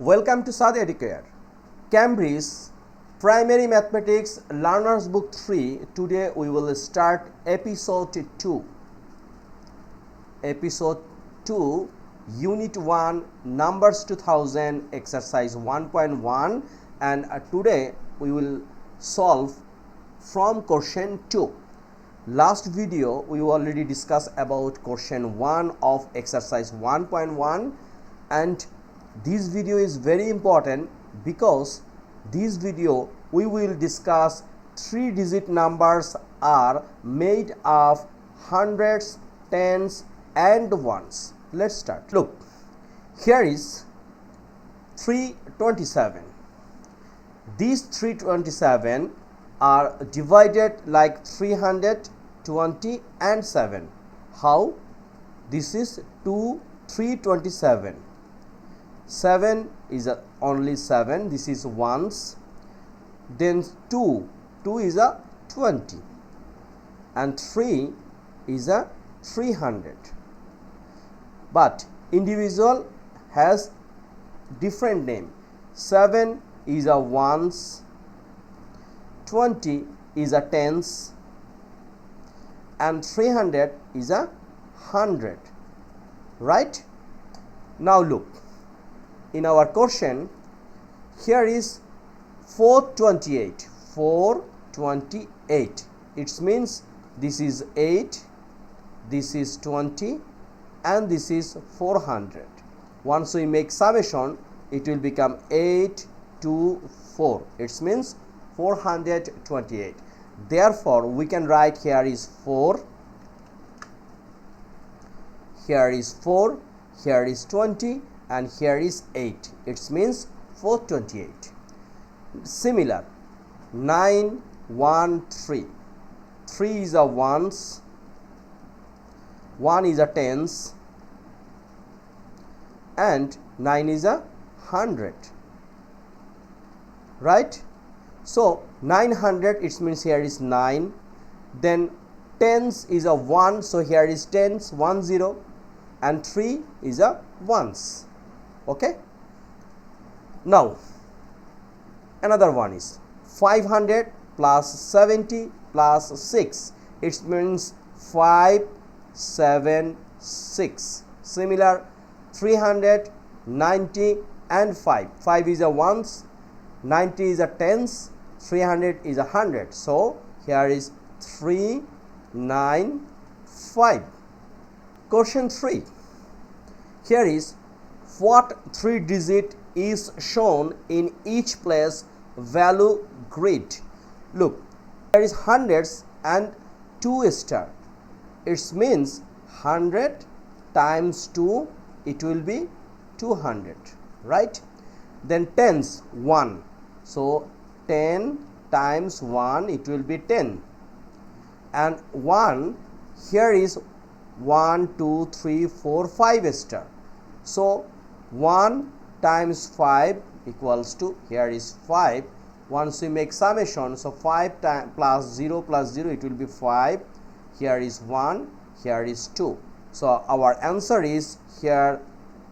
Welcome to Saad Edu Care, Cambridge Primary Mathematics Learners Book 3. Today we will start Episode 2. Episode 2, Unit 1, Numbers 2000, Exercise 1.1, and today we will solve from question 2. Last video we already discussed about question 1 of exercise 1.1, and this video is very important because this video we will discuss 3-digit numbers are made of hundreds, tens and ones. Let's start. Look, here is 327. These 327 are divided like 320 and 7. How? This is 327. 7 is only 7. This is ones. Then 2 is a 20, and 3 is a 300. But individual has different name. 7 is a ones, 20 is a tens, and 300 is a 100. Right? Now look, in our question here is 428. 428, it means this is 8, this is 20, and this is 400. Once we make summation, it will become 8 to 4. It means 428. Therefore we can write here is 4, here is 4, here is 20, and here is 8. It means 428. Similar, 913. 3 is a ones, 1 is a tens, and 9 is a 100. Right? So 900, it means here is 9. Then tens is a 1, so here is tens, 10, and 3 is a ones. Okay? Now another one is 500 plus 70 plus 6. It means 576. Similar, 390 and 5. 5 is a ones, 90 is a tens, 300 is a 100. So here is 395. Question 3. Here is what 3-digit is shown in each place value grid. Look, there is hundreds and 2 star. It means 100 times 2, it will be 200. Right? Then tens, 1. So 10 times 1, it will be 10. And 1, here is 1, 2, 3, 4, 5 star. So 1 times 5 equals to, here is 5. Once we make summation, so 5 plus 0, it will be 5. Here is 1, here is 2. So our answer is here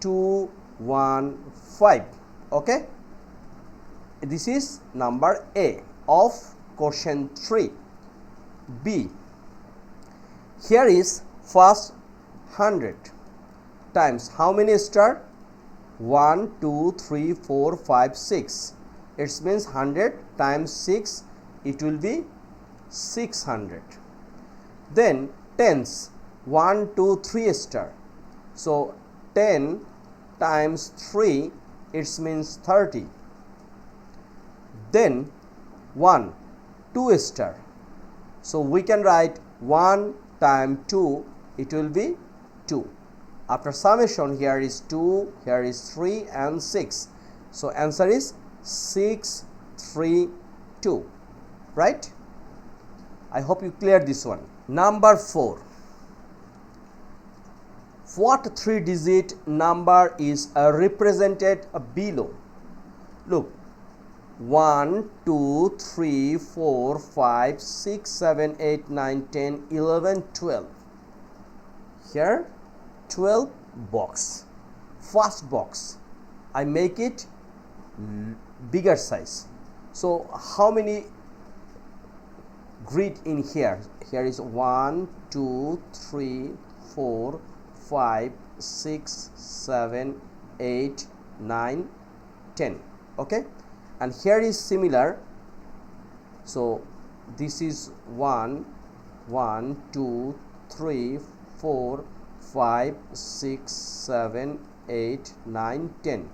215. Okay? This is number A of question 3. B. Here is first 100 times how many star? 1, 2, 3, 4, 5, 6. It means 100 times 6, it will be 600. Then tens, 1, 2, 3 star. So 10 times 3, it means 30. Then 1, 2 star. So we can write 1 times 2, it will be 2. After summation, here is 2, here is 3 and 6. So answer is 632. Right? I hope you cleared this one. Number 4. What 3-digit number is represented below? Look, 1, 2, 3, 4, 5, 6, 7, 8, 9, 10, 11, 12. Here 12 box. First box I make it bigger size. So how many grid in here? Here is 1 2 3 4 5 6 7 8 9 10. Okay, and here is similar. So this is 1 1 2 3 4 5 6 7 8 9 10.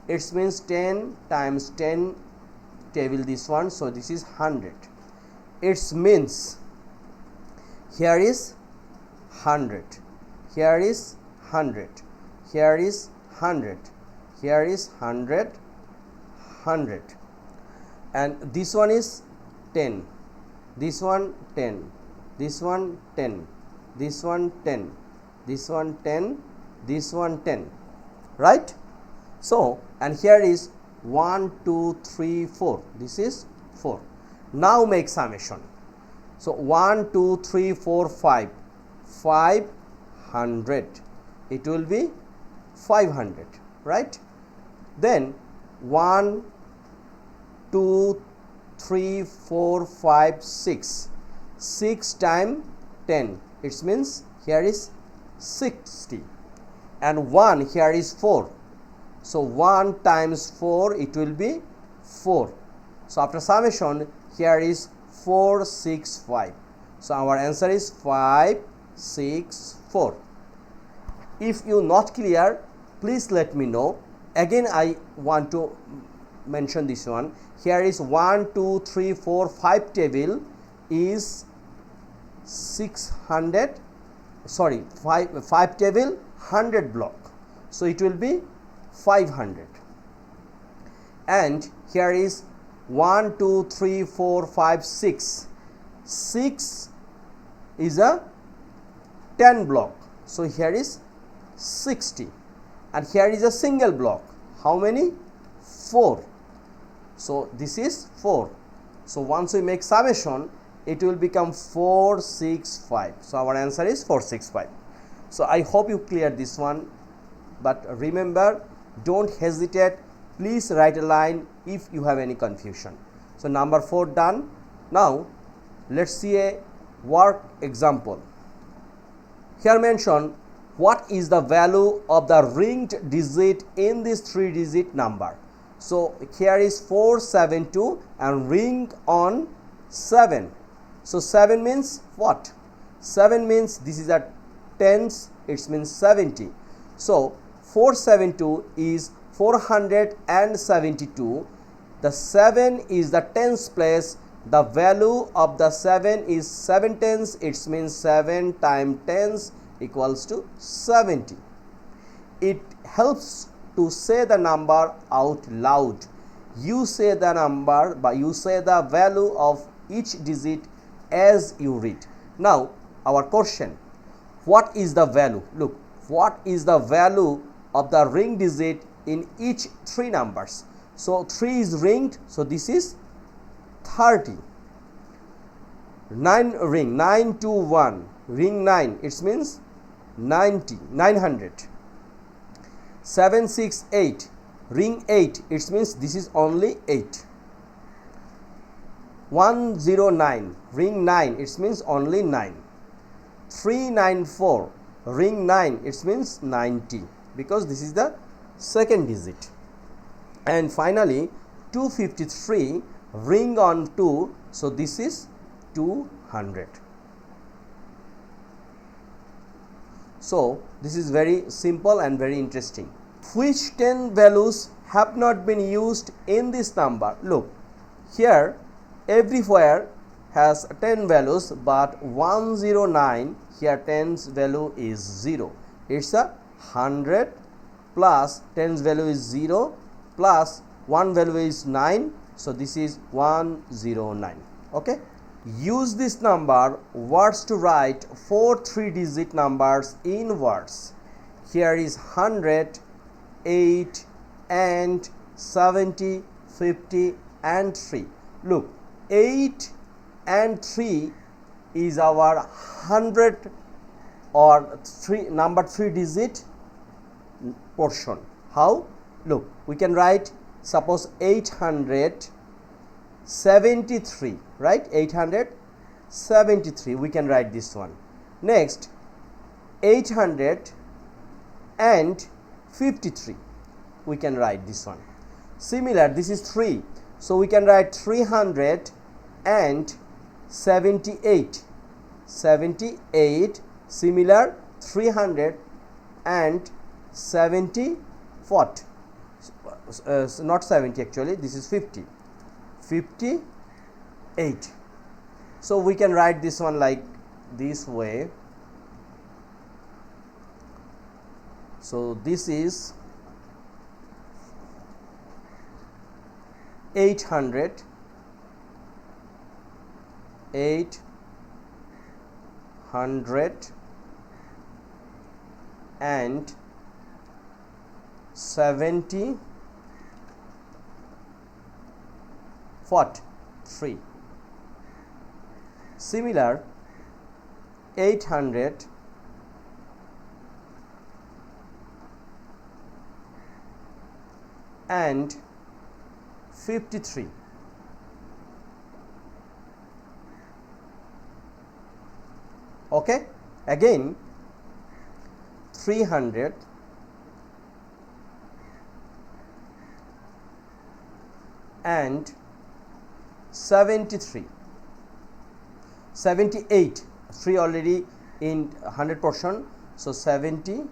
It means 10 times 10 table this one, so this is 100. It means here is 100, here is 100, here is 100, here is 100, 100, and this one is 10, this one 10, this one 10, this one 10, this one 10, this one 10, right? So, and here is 1 2 3 4, this is 4. Now make summation. So 1 2 3 4 5, 500, it will be 500, right? Then 1 2 3 4 5 6, 6 times 10, it means here is 60, and 1 here is 4. So 1 times 4, it will be 4. So after summation, here is 465. So our answer is 564. If you not clear, please let me know. Again, I want to mention this one. Here is 1 2 3 4 5 table is 600, sorry, 5 table 100 block. So it will be 500. And here is 1 2 3 4 5 6, 6 is a 10 block, so here is 60, and here is a single block. How many? 4. So this is 4. So once we make summation, it will become 465. So our answer is 465. So I hope you clear this one, but remember, don't hesitate. Please write a line if you have any confusion. So number 4 done. Now let's see a work example. Here mention what is the value of the ringed digit in this 3-digit number. So here is 472 and ring on 7. So 7 means what? 7 means this is a tens, it means 70. So 472 is 472. The 7 is the tens place. The value of the 7 is 7 tens. It means 7 times tens equals to 70. It helps to say the number out loud. You say the number, but you say the value of each digit as you read. Now our question, what is the value? Look, what is the value of the ring digit in each 3 numbers? So 3 is ringed, so this is 30. 9 ring, 9 2 1, ring 9, it means 90, 900. 7 6 8, ring 8, it means this is only 8. 109, ring 9, it means only 9. 394, ring 9, it means 90, because this is the second digit. And finally 253, ring on 2, so this is 200. So this is very simple and very interesting. Which 10 values have not been used in this number? Look, here everywhere has 10 values, but 109, here 10's value is 0. It's a 100 plus 10's value is 0 plus 1 value is 9. So this is 109. Okay. Use this number words to write 4 3-digit numbers in words. Here is 100, 8, and 70, 50, and 3. Look, 8 and 3 is our 100 or number 3-digit portion. How? Look, we can write suppose 873, right? 873, we can write this one. Next 853, we can write this one. Similar, this is 3, so we can write 378. Similar, 370 what? Not 70 actually, this is 50. 58. So we can write this one like this way. So this is 800 and 70 what? 3. Similar, 800 and 53. Okay, again 300 and 73. 78, 3 already in 100 portion, so 78.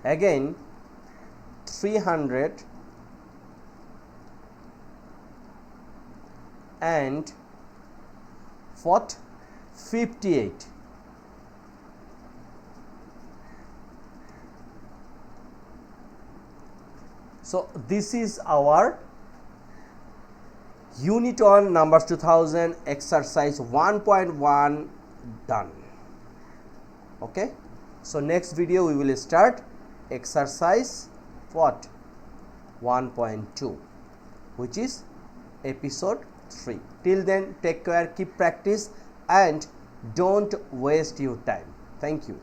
Again 300 and what? 58. So this is our unit on numbers 2000 exercise 1.1 done. Okay, so next video we will start exercise what? 1.2, which is episode 3. Till then, take care, keep practice and don't waste your time. Thank you.